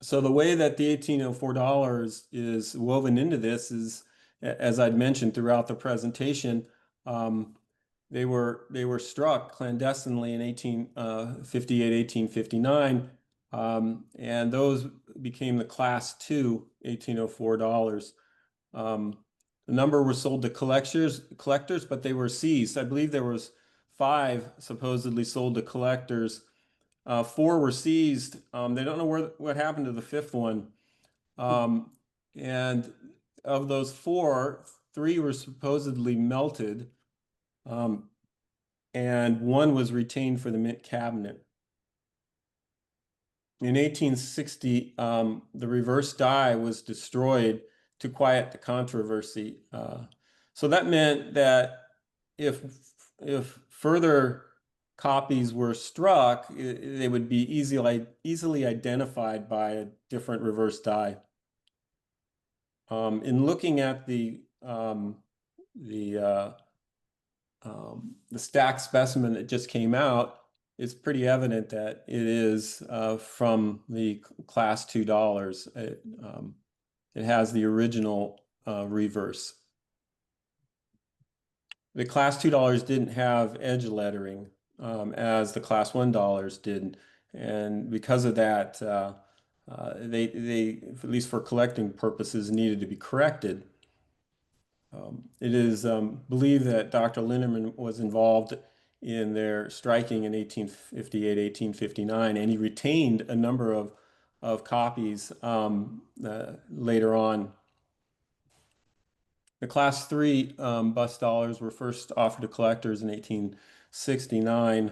So the way that the $1804 is woven into this is, as I'd mentioned throughout the presentation, um, they were struck clandestinely in 1858, 1859, and those became the Class 2 $1804. The number were sold to collectors, but they were seized. I believe there was five supposedly sold to collectors. Four were seized. They don't know what happened to the fifth one. Um, and of those four, three were supposedly melted, um, and one was retained for the mint cabinet. In 1860, the reverse die was destroyed to quiet the controversy. So that meant that if further copies were struck, they would be easily identified by a different reverse die. In looking at the the stack specimen that just came out, it's pretty evident that it is from the class $2. It has the original reverse. The class $2 didn't have edge lettering as the class $1 did, and because of that, they at least for collecting purposes needed to be corrected. It is believed that Dr. Linneman was involved in their striking in 1858, 1859, and he retained a number of copies later on. The Class 3 bust dollars were first offered to collectors in 1869.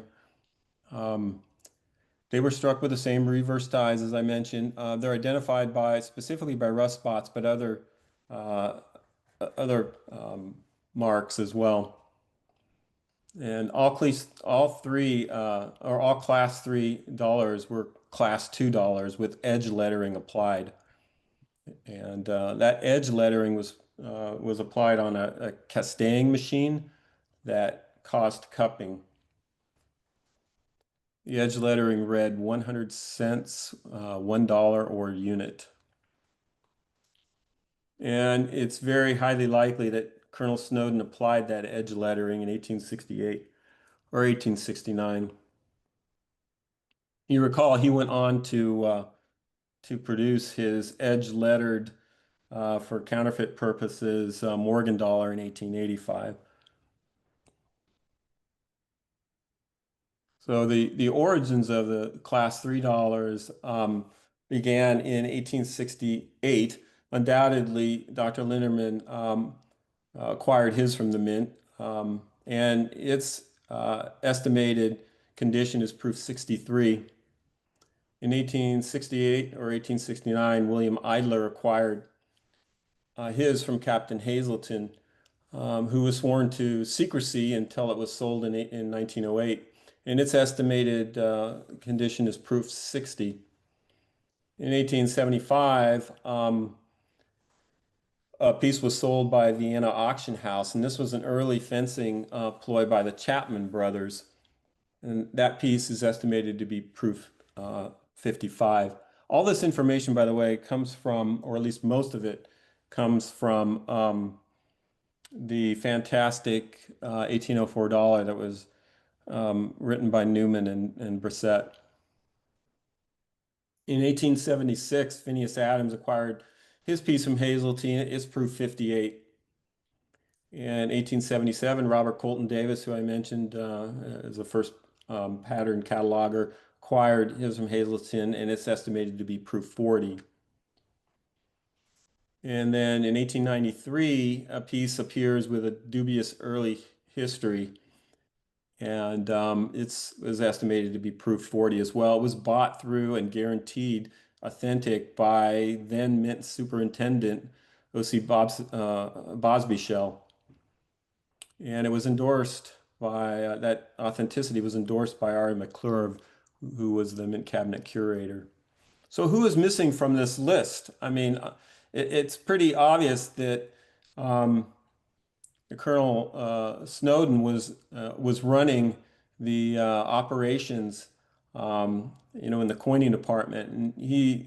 Um, they were struck with the same reverse dies as I mentioned. They're identified specifically by rust spots, but uh, other marks as well. And all three or all class $3 were class $2 with edge lettering applied. And that edge lettering was applied on a Castaigne machine that caused cupping. The edge lettering read 100 cents, $1 or unit. And it's very highly likely that Colonel Snowden applied that edge lettering in 1868 or 1869. You recall he went on to produce his edge lettered for counterfeit purposes Morgan dollar in 1885. So the origins of the class $3 began in 1868. Undoubtedly, Dr. Linderman acquired his from the mint, and its estimated condition is proof 63. In 1868 or 1869, William Idler acquired his from Captain Hazleton, who was sworn to secrecy until it was sold in 1908. And its estimated condition is proof 60. In 1875, a piece was sold by Vienna Auction House, and this was an early fencing ploy by the Chapman brothers. And that piece is estimated to be proof 55. All this information, by the way, comes from, or at least most of it, comes from the fantastic $1804 that was written by Newman and Brissett. In 1876, Phineas Adams acquired his piece from Hazeltine. It's proof 58. In 1877, Robert Colton Davis, who I mentioned as the first pattern cataloger, acquired his from Hazelton, and it's estimated to be proof 40. And then in 1893, a piece appears with a dubious early history, and it was estimated to be proof 40 as well. It was bought through and guaranteed authentic by then Mint Superintendent O.C. Bosby Shell. And it was endorsed by, that authenticity was endorsed by R. McClure, who was the Mint Cabinet curator. So who is missing from this list? I mean, it's pretty obvious that Colonel Snowden was running the operations, in the coining department, and he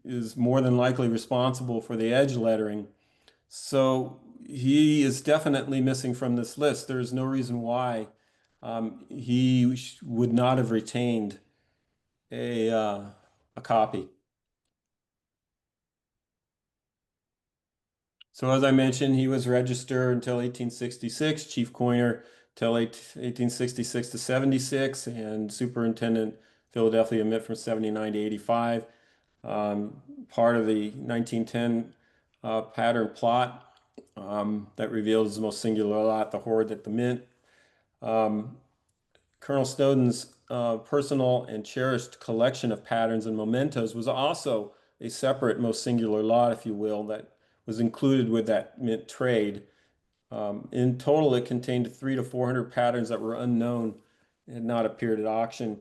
is more than likely responsible for the edge lettering. So he is definitely missing from this list. There's no reason why he would not have retained a uh, a copy. So as I mentioned, he was registered until 1866, chief coiner till 1866 to 76, and superintendent Philadelphia Mint from 79 to 85. Part of the 1910 pattern plot that revealed his most singular lot, the hoard at the Mint. Um, Colonel Snowden's personal and cherished collection of patterns and mementos was also a separate, most singular lot, if you will, that was included with that Mint trade. In total, it contained 300 to 400 patterns that were unknown and had not appeared at auction.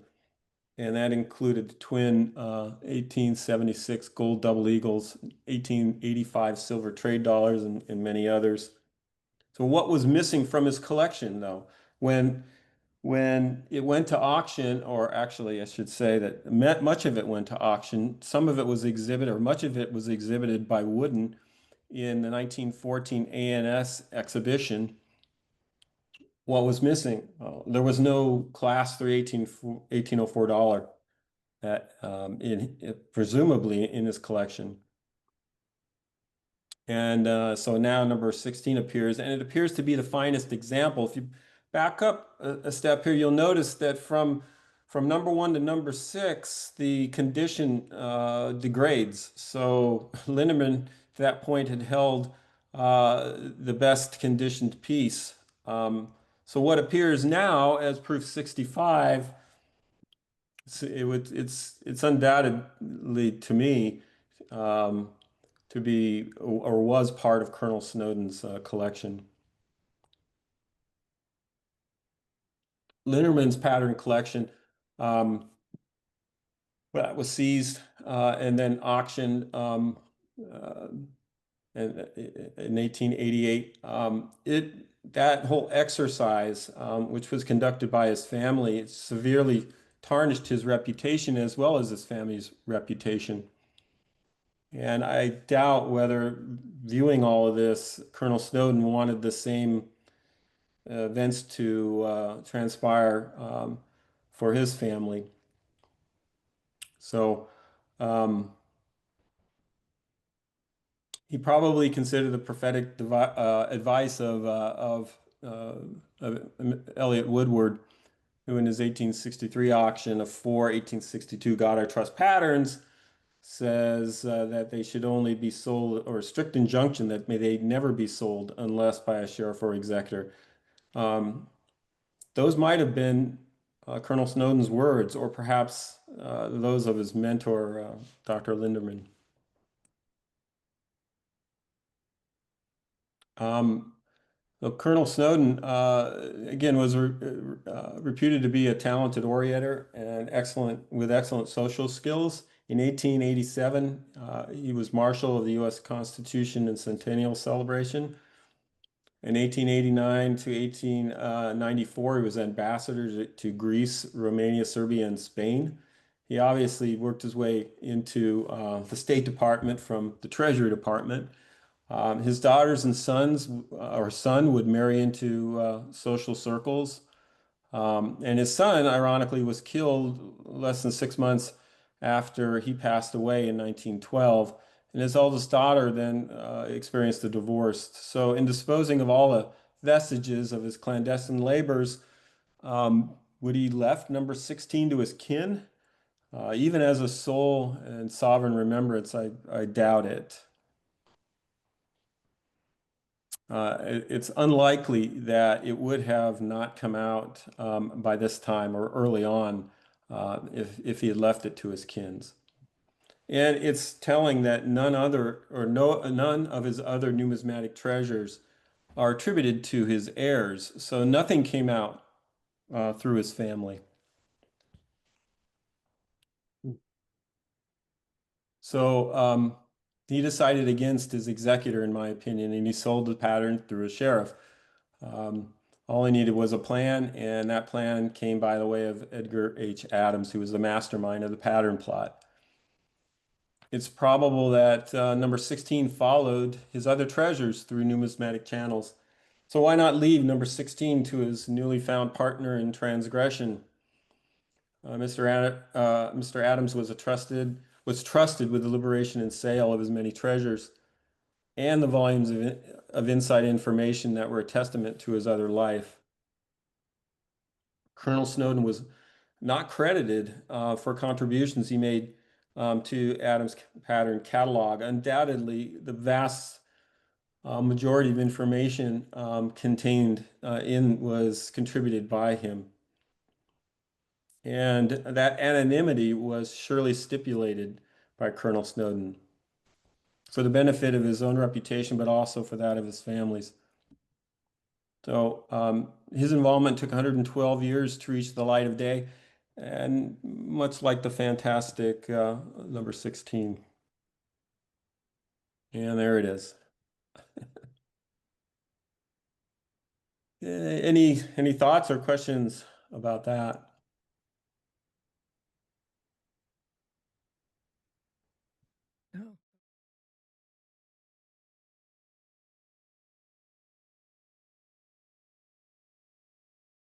And that included the twin 1876 gold double eagles, 1885 silver trade dollars, and many others. So what was missing from his collection, though? When when it went to auction, or actually, I should say that much of it went to auction. Some of it was exhibited, or much of it was exhibited by Wooden in the 1914 ANS exhibition. What was missing? There was no Class 3 1804 dollar that presumably in his collection. And so now number 16 appears, and it appears to be the finest example. If you back up a step here, you'll notice that from number 1 to number 6, the condition degrades. So Linneman, to that point, had held the best conditioned piece. So what appears now as proof 65, it's undoubtedly to me. To be or was part of Colonel Snowden's collection. Linderman's pattern collection that was seized and then auctioned uh, in 1888. That whole exercise, which was conducted by his family, severely tarnished his reputation as well as his family's reputation. And I doubt whether, viewing all of this, Colonel Snowden wanted the same events to transpire for his family. So um, he probably considered the prophetic advice of Elliot Woodward, who in his 1863 auction of 4 1862 God I Trust patterns says that they should only be sold, or a strict injunction that may they never be sold unless by a sheriff or executor. Um, those might have been Colonel Snowden's words, or perhaps those of his mentor, Dr. Linderman. Um, Colonel Snowden, again, was reputed to be a talented orator and with excellent social skills. In 1887, he was Marshal of the U.S. Constitution and Centennial Celebration. In 1889 to 1894, he was ambassador to Greece, Romania, Serbia, and Spain. He obviously worked his way into the State Department from the Treasury Department. His daughters and sons, or son, would marry into social circles. And his son, ironically, was killed less than 6 months after he passed away in 1912. And his oldest daughter then experienced a divorce. So, in disposing of all the vestiges of his clandestine labors, would he left number 16 to his kin? Even as a sole and sovereign remembrance, I doubt it. It's unlikely that it would have not come out by this time or early on if he had left it to his kins. And it's telling that none of his other numismatic treasures are attributed to his heirs. So nothing came out through his family. So he decided against his executor, in my opinion, and he sold the pattern through a sheriff. Um, all he needed was a plan, and that plan came by the way of Edgar H. Adams, who was the mastermind of the pattern plot. it's probable that number 16 followed his other treasures through numismatic channels. So why not leave number 16 to his newly found partner in transgression? Mr. Adams was trusted with the liberation and sale of his many treasures and the volumes of inside information that were a testament to his other life. Colonel Snowden was not credited for contributions he made to Adams' pattern catalog. Undoubtedly, the vast majority of information contained in was contributed by him. And that anonymity was surely stipulated by Colonel Snowden for the benefit of his own reputation, but also for that of his family's. So his involvement took 112 years to reach the light of day, and much like the fantastic number 16. And there it is. Any thoughts or questions about that? Oh.